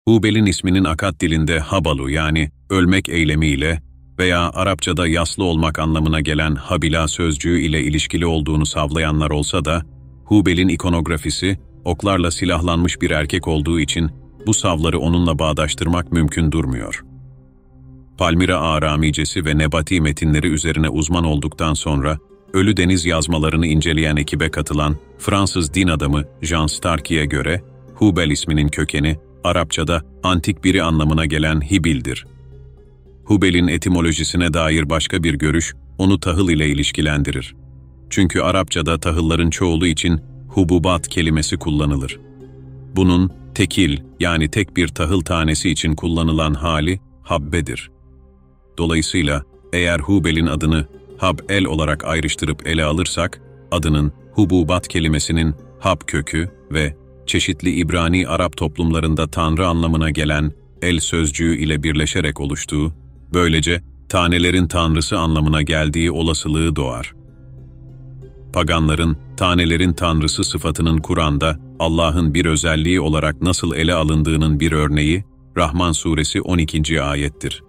Hubel'in isminin Akad dilinde habalu yani ölmek eylemiyle veya Arapçada yaslı olmak anlamına gelen habila sözcüğü ile ilişkili olduğunu savlayanlar olsa da, Hubel'in ikonografisi oklarla silahlanmış bir erkek olduğu için bu savları onunla bağdaştırmak mümkün durmuyor. Palmira Aramicesi ve nebati metinleri üzerine uzman olduktan sonra, Ölü Deniz yazmalarını inceleyen ekibe katılan Fransız din adamı Jean Starkey'e göre, Hubel isminin kökeni, Arapçada antik biri anlamına gelen Hibil'dir. Hubel'in etimolojisine dair başka bir görüş, onu tahıl ile ilişkilendirir. Çünkü Arapçada tahılların çoğulu için hububat kelimesi kullanılır. Bunun tekil yani tek bir tahıl tanesi için kullanılan hali habbedir. Dolayısıyla eğer Hubel'in adını Hab-el olarak ayrıştırıp ele alırsak, adının hububat kelimesinin hab kökü ve çeşitli İbrani Arap toplumlarında tanrı anlamına gelen el sözcüğü ile birleşerek oluştuğu, böylece tanelerin tanrısı anlamına geldiği olasılığı doğar. Paganların tanelerin tanrısı sıfatının Kur'an'da Allah'ın bir özelliği olarak nasıl ele alındığının bir örneği, Rahman suresi 12. ayettir.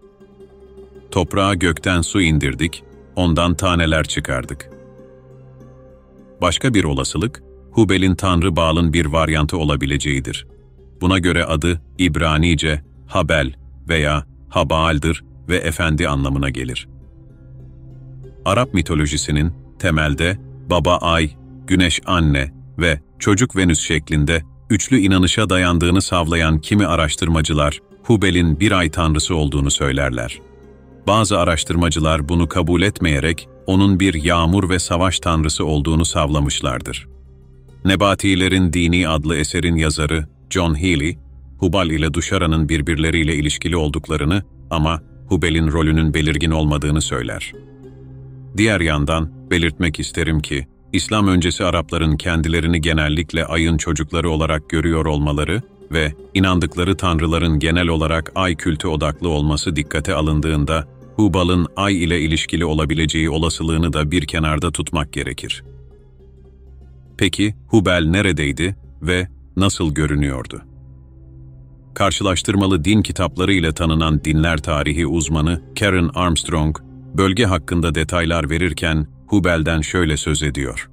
Toprağa gökten su indirdik, ondan taneler çıkardık. Başka bir olasılık, Hubel'in Tanrı Baal'ın bir varyantı olabileceğidir. Buna göre adı İbranice Habel veya Habaal'dır ve efendi anlamına gelir. Arap mitolojisinin temelde baba ay, güneş anne ve çocuk Venüs şeklinde üçlü inanışa dayandığını savlayan kimi araştırmacılar, Hubel'in bir ay tanrısı olduğunu söylerler. Bazı araştırmacılar bunu kabul etmeyerek onun bir yağmur ve savaş tanrısı olduğunu savlamışlardır. Nebatilerin Dini adlı eserin yazarı John Healy, Hubal ile Duşara'nın birbirleriyle ilişkili olduklarını ama Hubel'in rolünün belirgin olmadığını söyler. Diğer yandan belirtmek isterim ki, İslam öncesi Arapların kendilerini genellikle ayın çocukları olarak görüyor olmaları ve inandıkları tanrıların genel olarak ay kültü odaklı olması dikkate alındığında, Hubal'ın ay ile ilişkili olabileceği olasılığını da bir kenarda tutmak gerekir. Peki, Hubel neredeydi ve nasıl görünüyordu? Karşılaştırmalı din kitapları ile tanınan dinler tarihi uzmanı Karen Armstrong, bölge hakkında detaylar verirken Hubel'den şöyle söz ediyor.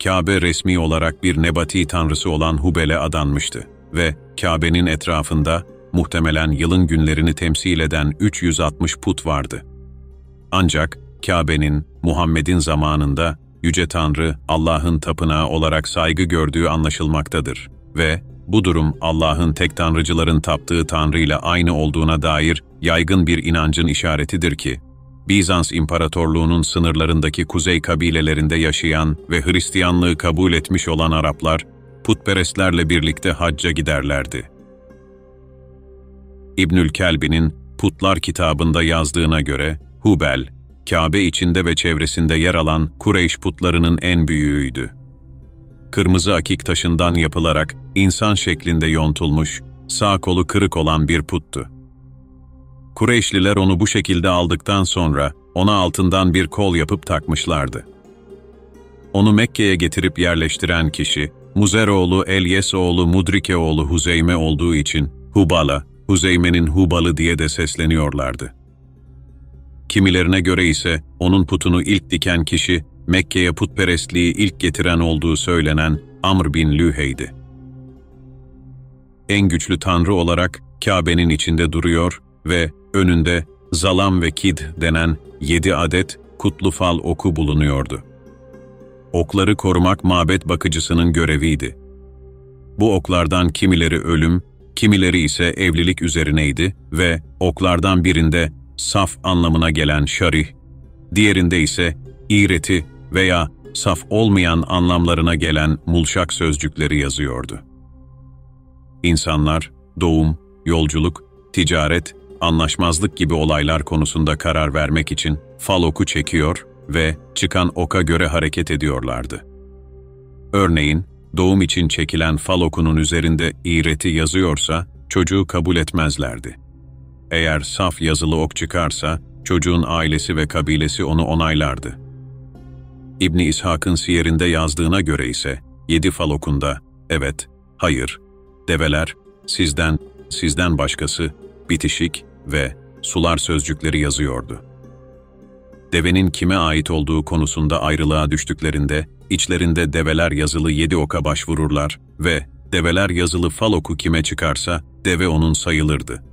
Kabe resmi olarak bir nebati tanrısı olan Hubel'e adanmıştı ve Kabe'nin etrafında muhtemelen yılın günlerini temsil eden 360 put vardı. Ancak Kabe'nin Muhammed'in zamanında Yüce Tanrı Allah'ın tapınağı olarak saygı gördüğü anlaşılmaktadır ve bu durum Allah'ın tek tanrıcıların taptığı Tanrı ile aynı olduğuna dair yaygın bir inancın işaretidir ki, Bizans İmparatorluğu'nun sınırlarındaki kuzey kabilelerinde yaşayan ve Hristiyanlığı kabul etmiş olan Araplar, putperestlerle birlikte hacca giderlerdi. İbnül Kelbi'nin Putlar kitabında yazdığına göre, Hubel, Kabe içinde ve çevresinde yer alan Kureyş putlarının en büyüğüydü. Kırmızı akik taşından yapılarak insan şeklinde yontulmuş, sağ kolu kırık olan bir puttu. Kureyşliler onu bu şekilde aldıktan sonra ona altından bir kol yapıp takmışlardı. Onu Mekke'ye getirip yerleştiren kişi, Muzer oğlu Elyes oğlu Mudrike oğlu Huzeyme olduğu için Hubal'a, Huzeyme'nin Hubal'ı diye de sesleniyorlardı. Kimilerine göre ise onun putunu ilk diken kişi, Mekke'ye putperestliği ilk getiren olduğu söylenen Amr bin Lühey'di. En güçlü tanrı olarak Kabe'nin içinde duruyor ve önünde Zalam ve Kid denen 7 adet kutlu fal oku bulunuyordu. Okları korumak mabet bakıcısının göreviydi. Bu oklardan kimileri ölüm, kimileri ise evlilik üzerineydi ve oklardan birinde saf anlamına gelen şarih, diğerinde ise iğreti veya saf olmayan anlamlarına gelen mulşak sözcükleri yazıyordu. İnsanlar, doğum, yolculuk, ticaret, anlaşmazlık gibi olaylar konusunda karar vermek için fal oku çekiyor ve çıkan oka göre hareket ediyorlardı. Örneğin, doğum için çekilen fal okunun üzerinde iğreti yazıyorsa çocuğu kabul etmezlerdi. Eğer saf yazılı ok çıkarsa çocuğun ailesi ve kabilesi onu onaylardı. İbni İshak'ın siyerinde yazdığına göre ise 7 fal okunda evet, hayır, develer, sizden başkası, bitişik ve sular sözcükleri yazıyordu. Devenin kime ait olduğu konusunda ayrılığa düştüklerinde, içlerinde develer yazılı 7 oka başvururlar ve develer yazılı fal oku kime çıkarsa, deve onun sayılırdı.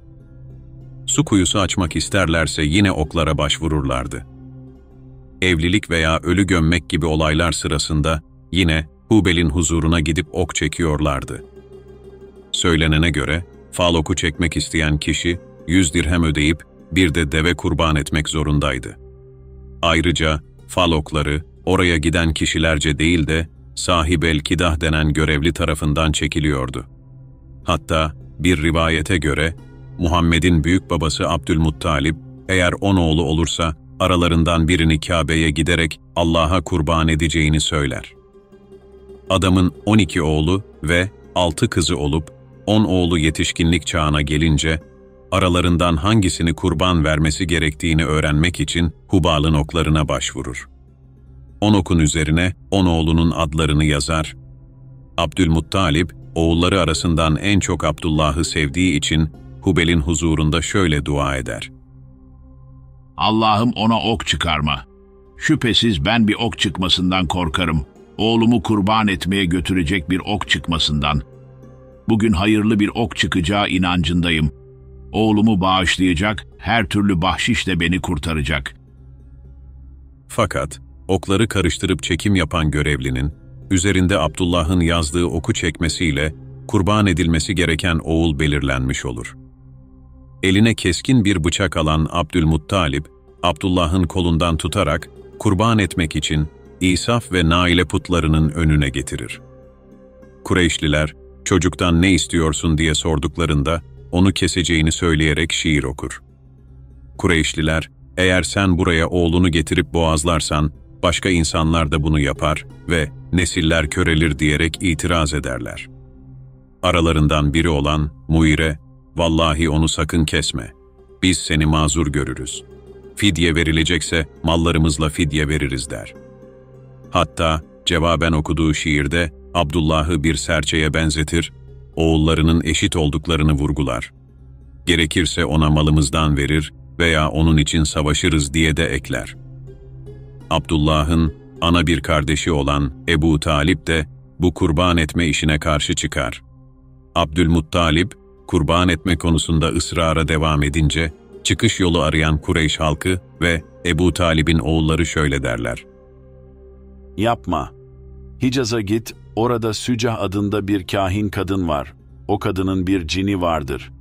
Su kuyusu açmak isterlerse yine oklara başvururlardı. Evlilik veya ölü gömmek gibi olaylar sırasında yine Hubel'in huzuruna gidip ok çekiyorlardı. Söylenene göre, fal oku çekmek isteyen kişi 100 dirhem ödeyip bir de deve kurban etmek zorundaydı. Ayrıca fal okları oraya giden kişilerce değil de Sahib el-Kidah denen görevli tarafından çekiliyordu. Hatta bir rivayete göre Muhammed'in büyük babası Abdülmuttalib eğer 10 oğlu olursa aralarından birini Kabe'ye giderek Allah'a kurban edeceğini söyler. Adamın 12 oğlu ve 6 kızı olup 10 oğlu yetişkinlik çağına gelince aralarından hangisini kurban vermesi gerektiğini öğrenmek için Hubal'ın oklarına başvurur. 10 okun üzerine 10 oğlunun adlarını yazar. Abdülmuttalib, oğulları arasından en çok Abdullah'ı sevdiği için Hubel'in huzurunda şöyle dua eder. Allah'ım ona ok çıkarma. Şüphesiz ben bir ok çıkmasından korkarım. Oğlumu kurban etmeye götürecek bir ok çıkmasından. Bugün hayırlı bir ok çıkacağı inancındayım. Oğlumu bağışlayacak, her türlü bahşişle beni kurtaracak. Fakat okları karıştırıp çekim yapan görevlinin, üzerinde Abdullah'ın yazdığı oku çekmesiyle kurban edilmesi gereken oğul belirlenmiş olur. Eline keskin bir bıçak alan Abdülmuttalib, Abdullah'ın kolundan tutarak kurban etmek için İsaf ve Naile putlarının önüne getirir. Kureyşliler, çocuktan ne istiyorsun diye sorduklarında, onu keseceğini söyleyerek şiir okur. Kureyşliler, eğer sen buraya oğlunu getirip boğazlarsan, başka insanlar da bunu yapar ve nesiller körelir diyerek itiraz ederler. Aralarından biri olan Muire, vallahi onu sakın kesme, biz seni mazur görürüz. Fidye verilecekse mallarımızla fidye veririz der. Hatta cevaben okuduğu şiirde Abdullah'ı bir serçeye benzetir, oğullarının eşit olduklarını vurgular. Gerekirse ona malımızdan verir veya onun için savaşırız diye de ekler. Abdullah'ın ana bir kardeşi olan Ebu Talib de bu kurban etme işine karşı çıkar. Abdülmuttalib, kurban etme konusunda ısrara devam edince, çıkış yolu arayan Kureyş halkı ve Ebu Talib'in oğulları şöyle derler. Yapma. Hicaz'a git, orada Sücah adında bir kahin kadın var. O kadının bir cini vardır.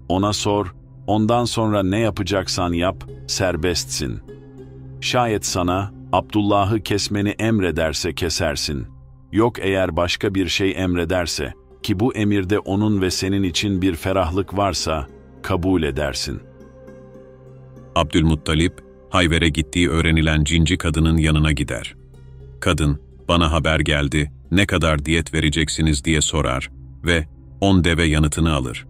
Ona sor, ondan sonra ne yapacaksan yap, serbestsin. Şayet sana, Abdullah'ı kesmeni emrederse kesersin. Yok eğer başka bir şey emrederse, ki bu emirde onun ve senin için bir ferahlık varsa, kabul edersin. Abdülmuttalib, Hayver'e gittiği öğrenilen cinci kadının yanına gider. Kadın, bana haber geldi, ne kadar diyet vereceksiniz diye sorar ve 10 deve yanıtını alır.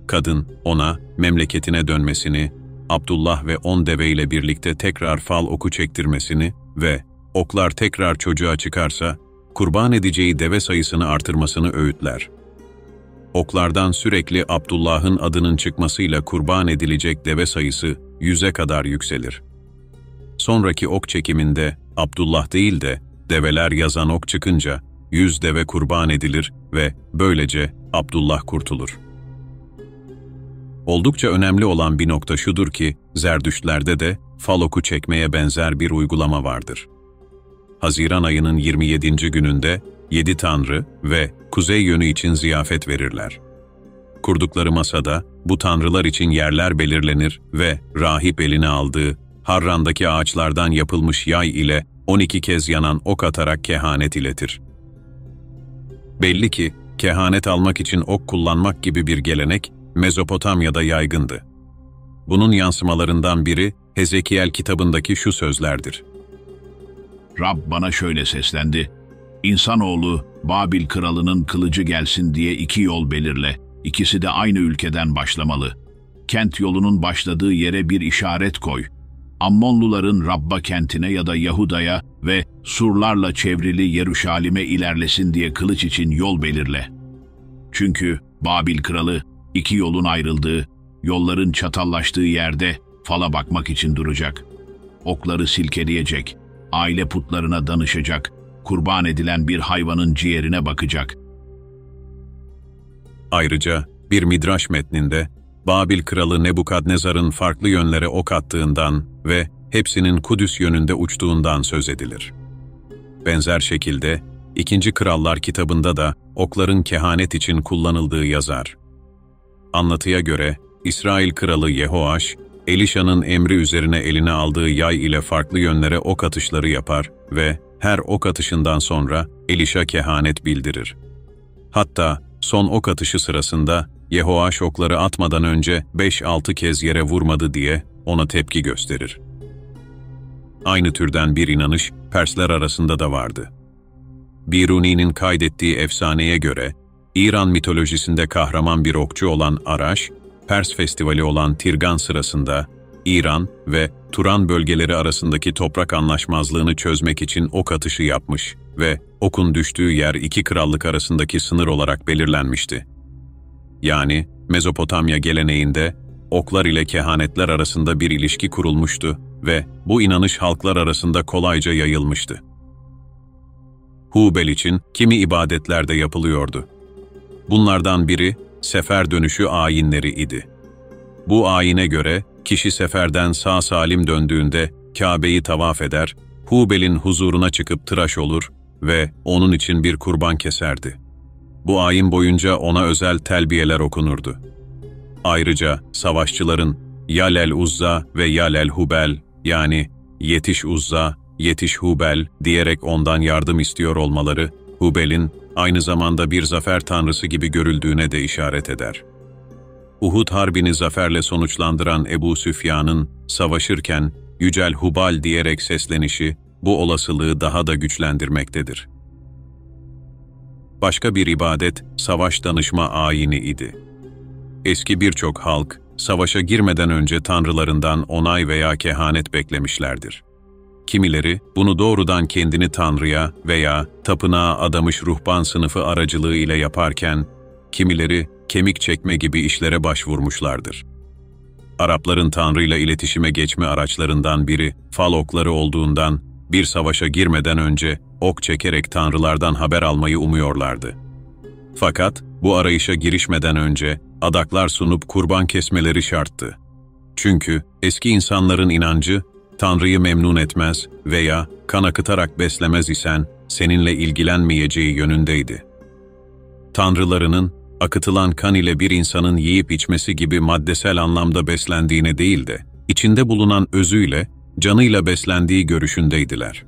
Kadın, ona memleketine dönmesini, Abdullah ve 10 deveyle birlikte tekrar fal oku çektirmesini ve oklar tekrar çocuğa çıkarsa, kurban edeceği deve sayısını artırmasını öğütler. Oklardan sürekli Abdullah'ın adının çıkmasıyla kurban edilecek deve sayısı 100'e kadar yükselir. Sonraki ok çekiminde Abdullah değil de develer yazan ok çıkınca 100 deve kurban edilir ve böylece Abdullah kurtulur. Oldukça önemli olan bir nokta şudur ki, Zerdüştlerde de fal oku çekmeye benzer bir uygulama vardır. Haziran ayının 27. gününde 7 tanrı ve kuzey yönü için ziyafet verirler. Kurdukları masada bu tanrılar için yerler belirlenir ve rahip eline aldığı Harran'daki ağaçlardan yapılmış yay ile 12 kez yanan ok atarak kehanet iletir. Belli ki kehanet almak için ok kullanmak gibi bir gelenek Mezopotamya'da yaygındı. Bunun yansımalarından biri Hezekiel kitabındaki şu sözlerdir. Rab bana şöyle seslendi. İnsanoğlu, Babil kralının kılıcı gelsin diye 2 yol belirle. İkisi de aynı ülkeden başlamalı. Kent yolunun başladığı yere bir işaret koy. Ammonluların Rabba kentine ya da Yahuda'ya ve surlarla çevrili Yeruşalim'e ilerlesin diye kılıç için yol belirle. Çünkü Babil kralı, iki yolun ayrıldığı, yolların çatallaştığı yerde fala bakmak için duracak. Okları silkeleyecek, aile putlarına danışacak, kurban edilen bir hayvanın ciğerine bakacak. Ayrıca bir Midraş metninde Babil kralı Nebukadnezar'ın farklı yönlere ok attığından ve hepsinin Kudüs yönünde uçtuğundan söz edilir. Benzer şekilde 2. Krallar kitabında da okların kehanet için kullanıldığı yazar. Anlatıya göre İsrail kralı Yehoaş, Elişa'nın emri üzerine eline aldığı yay ile farklı yönlere ok atışları yapar ve her ok atışından sonra Elişa kehanet bildirir. Hatta son ok atışı sırasında Yehoaş okları atmadan önce 5-6 kez yere vurmadı diye ona tepki gösterir. Aynı türden bir inanış Persler arasında da vardı. Biruni'nin kaydettiği efsaneye göre, İran mitolojisinde kahraman bir okçu olan Araş, Pers festivali olan Tirgan sırasında, İran ve Turan bölgeleri arasındaki toprak anlaşmazlığını çözmek için ok atışı yapmış ve okun düştüğü yer iki krallık arasındaki sınır olarak belirlenmişti. Yani Mezopotamya geleneğinde oklar ile kehanetler arasında bir ilişki kurulmuştu ve bu inanış halklar arasında kolayca yayılmıştı. Hubel için kimi ibadetler de yapılıyordu. Bunlardan biri sefer dönüşü ayinleri idi. Bu ayine göre kişi seferden sağ salim döndüğünde Kabe'yi tavaf eder, Hubel'in huzuruna çıkıp tıraş olur ve onun için bir kurban keserdi. Bu ayin boyunca ona özel telbiyeler okunurdu. Ayrıca savaşçıların Yalel Uzza ve Yalel Hubel, yani Yetiş Uzza, Yetiş Hubel diyerek ondan yardım istiyor olmaları, Hubel'in aynı zamanda bir zafer tanrısı gibi görüldüğüne de işaret eder. Uhud Harbi'ni zaferle sonuçlandıran Ebu Süfyan'ın savaşırken Yücel Hubal diyerek seslenişi bu olasılığı daha da güçlendirmektedir. Başka bir ibadet savaş danışma ayini idi. Eski birçok halk savaşa girmeden önce tanrılarından onay veya kehanet beklemişlerdir. Kimileri bunu doğrudan kendini tanrıya veya tapınağa adamış ruhban sınıfı aracılığı ile yaparken, kimileri kemik çekme gibi işlere başvurmuşlardır. Arapların tanrıyla iletişime geçme araçlarından biri fal okları olduğundan bir savaşa girmeden önce ok çekerek tanrılardan haber almayı umuyorlardı. Fakat bu arayışa girişmeden önce adaklar sunup kurban kesmeleri şarttı. Çünkü eski insanların inancı, Tanrı'yı memnun etmez veya kan akıtarak beslemez isen seninle ilgilenmeyeceği yönündeydi. Tanrılarının akıtılan kan ile bir insanın yiyip içmesi gibi maddesel anlamda beslendiğine değil de, içinde bulunan özüyle, canıyla beslendiği görüşündeydiler.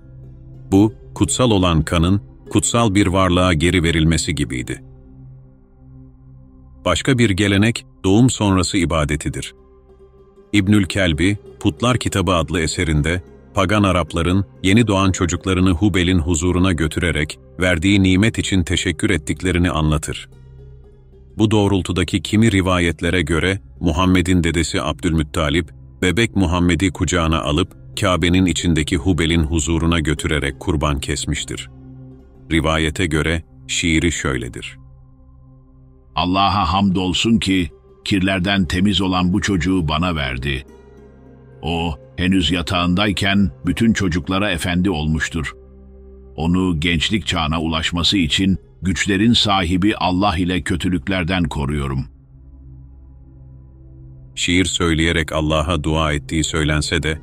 Bu, kutsal olan kanın, kutsal bir varlığa geri verilmesi gibiydi. Başka bir gelenek, doğum sonrası ibadetidir. İbnül Kelbi, Putlar Kitabı adlı eserinde, pagan Arapların yeni doğan çocuklarını Hubel'in huzuruna götürerek verdiği nimet için teşekkür ettiklerini anlatır. Bu doğrultudaki kimi rivayetlere göre Muhammed'in dedesi Abdülmuttalip, bebek Muhammed'i kucağına alıp Kabe'nin içindeki Hubel'in huzuruna götürerek kurban kesmiştir. Rivayete göre şiiri şöyledir: Allah'a hamdolsun ki kirlerden temiz olan bu çocuğu bana verdi. O henüz yatağındayken bütün çocuklara efendi olmuştur. Onu gençlik çağına ulaşması için güçlerin sahibi Allah ile kötülüklerden koruyorum. Şiir söyleyerek Allah'a dua ettiği söylense de,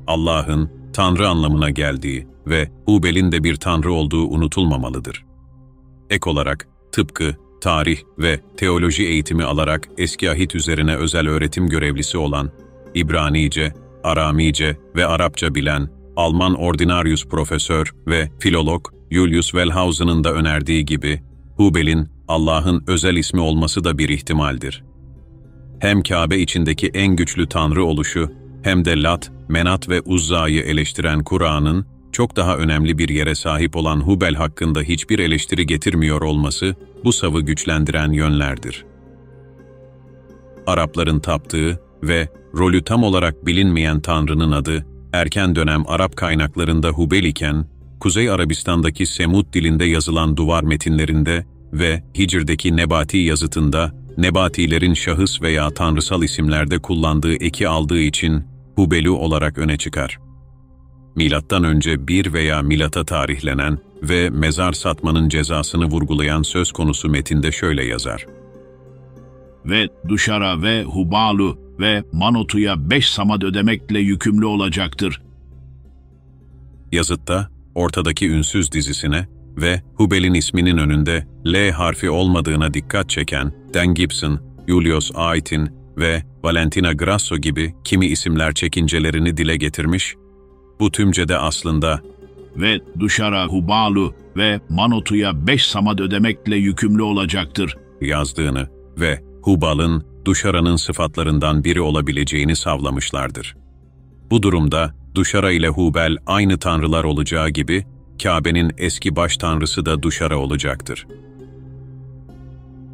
Allah'ın Tanrı anlamına geldiği ve Hubel'in de bir Tanrı olduğu unutulmamalıdır. Ek olarak tıpkı, tarih ve teoloji eğitimi alarak eski ahit üzerine özel öğretim görevlisi olan, İbranice, Aramice ve Arapça bilen, Alman ordinarius profesör ve filolog Julius Wellhausen'ın da önerdiği gibi, Hubel'in Allah'ın özel ismi olması da bir ihtimaldir. Hem Kabe içindeki en güçlü tanrı oluşu, hem de Lat, Menat ve Uzza'yı eleştiren Kur'an'ın, çok daha önemli bir yere sahip olan Hubel hakkında hiçbir eleştiri getirmiyor olması, bu savı güçlendiren yönlerdir. Arapların taptığı ve rolü tam olarak bilinmeyen tanrının adı, erken dönem Arap kaynaklarında Hubel iken, Kuzey Arabistan'daki Semud dilinde yazılan duvar metinlerinde ve Hicr'deki Nebati yazıtında Nebatilerin şahıs veya tanrısal isimlerde kullandığı eki aldığı için Hubelu olarak öne çıkar. Milattan önce 1 veya milata tarihlenen ve mezar satmanın cezasını vurgulayan söz konusu metinde şöyle yazar. Ve Duşara ve Hubalu ve Manot'uya 5 samad ödemekle yükümlü olacaktır. Yazıtta, ortadaki ünsüz dizisine ve Hubel'in isminin önünde L harfi olmadığına dikkat çeken Dan Gibson, Julius Aitin ve Valentina Grasso gibi kimi isimler çekincelerini dile getirmiş, bu tümcede aslında Ve Duşara, Hubalu ve Manot'uya 5 samad ödemekle yükümlü olacaktır yazdığını ve Hubal'ın Duşara'nın sıfatlarından biri olabileceğini savlamışlardır. Bu durumda Duşara ile Hubel aynı tanrılar olacağı gibi Kabe'nin eski baş tanrısı da Duşara olacaktır.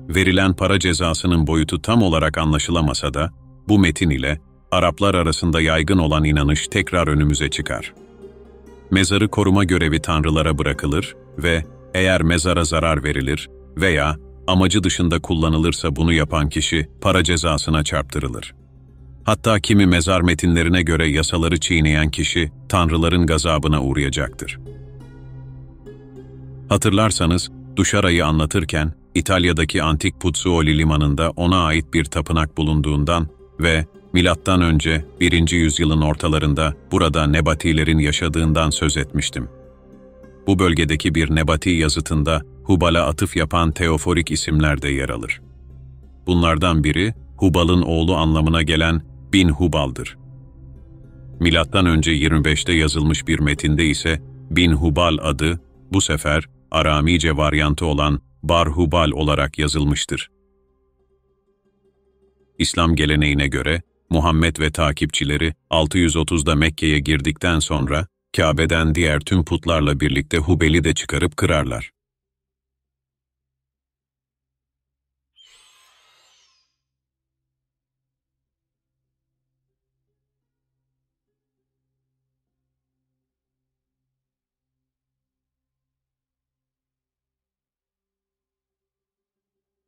Verilen para cezasının boyutu tam olarak anlaşılamasa da bu metin ile Araplar arasında yaygın olan inanış tekrar önümüze çıkar. Mezarı koruma görevi tanrılara bırakılır ve eğer mezara zarar verilir veya amacı dışında kullanılırsa bunu yapan kişi para cezasına çarptırılır. Hatta kimi mezar metinlerine göre yasaları çiğneyen kişi tanrıların gazabına uğrayacaktır. Hatırlarsanız Duşara'yı anlatırken İtalya'daki antik Pozzuoli limanında ona ait bir tapınak bulunduğundan ve milattan önce 1. yüzyılın ortalarında burada Nebatilerin yaşadığından söz etmiştim. Bu bölgedeki bir Nebati yazıtında Hubal'a atıf yapan teoforik isimler de yer alır. Bunlardan biri Hubal'ın oğlu anlamına gelen Bin Hubal'dır. Milattan önce 25'te yazılmış bir metinde ise Bin Hubal adı bu sefer Aramice varyantı olan Bar Hubal olarak yazılmıştır. İslam geleneğine göre Muhammed ve takipçileri 630'da Mekke'ye girdikten sonra Kabe'den diğer tüm putlarla birlikte Hubel'i de çıkarıp kırarlar.